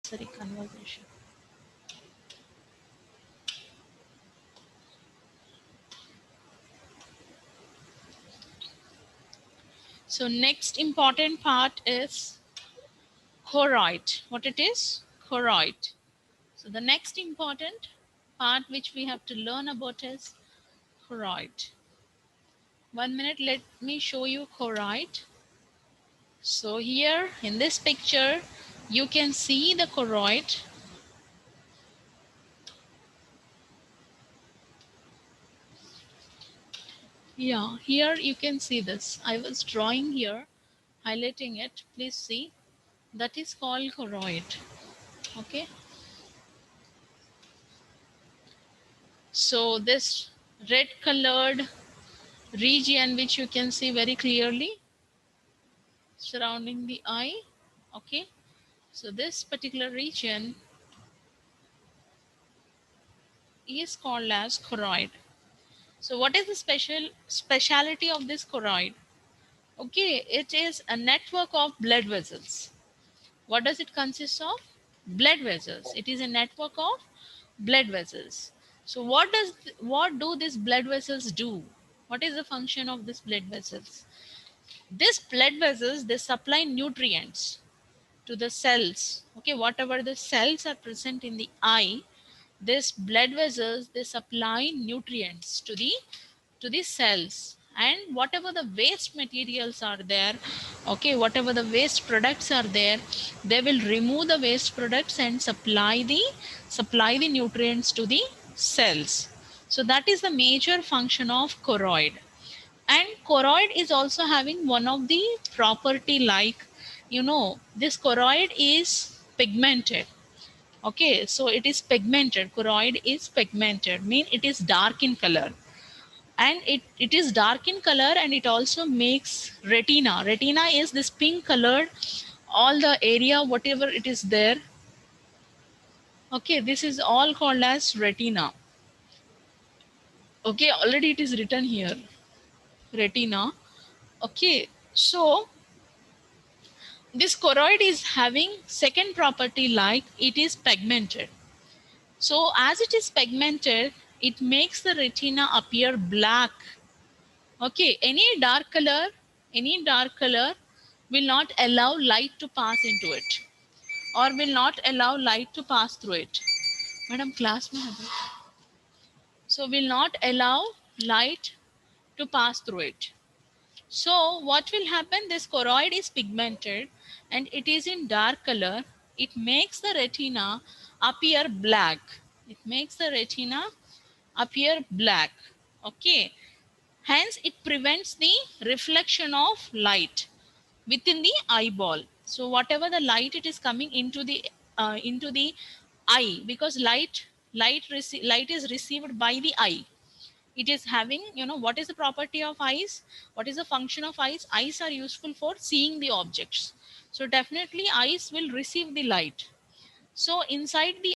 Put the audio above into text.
Sorry, conversation. So next important part is choroid. What it is? Choroid. So the next important part which we have to learn about is choroid. 1 minute, let me show you choroid. So here in this picture, you can see the choroid. Yeah, here you can see this. I was drawing here, highlighting it. Please see. That is called choroid. Okay. So this red colored region which you can see very clearly surrounding the eye. Okay. So this particular region is called as choroid. So what is the speciality of this choroid? Okay, it is a network of blood vessels. What does it consist of? Blood vessels. It is a network of blood vessels. So what do these blood vessels do? What is the function of these blood vessels? These blood vessels, they supply nutrients to the cells. Okay, whatever the cells are present in the eye, these blood vessels, they supply nutrients to the cells, and whatever the waste materials are there, okay, whatever the waste products are there, they will remove the waste products and supply the nutrients to the cells. So that is the major function of choroid. And choroid is also having one of the property, like, this choroid is pigmented. Okay, so it is pigmented. Choroid is pigmented, mean it is dark in color. And it is dark in color, and it also makes retina. Retina is this pink colored, all the area, whatever it is there. Okay, this is all called as retina. Okay, already it is written here, retina. Okay, so this choroid is having second property, like it is pigmented. So as it is pigmented, it makes the retina appear black. Okay, any dark color will not allow light to pass into it, or will not allow light to pass through it. Madam, class mein hai. So will not allow light to pass through it. So what will happen? This choroid is pigmented and it is in dark color. It makes the retina appear black. It makes the retina appear black. Okay. Hence, it prevents the reflection of light within the eyeball. So whatever the light, it is coming into the eye, because light is received by the eye. It is having, what is the property of eyes? What is the function of eyes? Eyes are useful for seeing the objects. So definitely eyes will receive the light. So inside the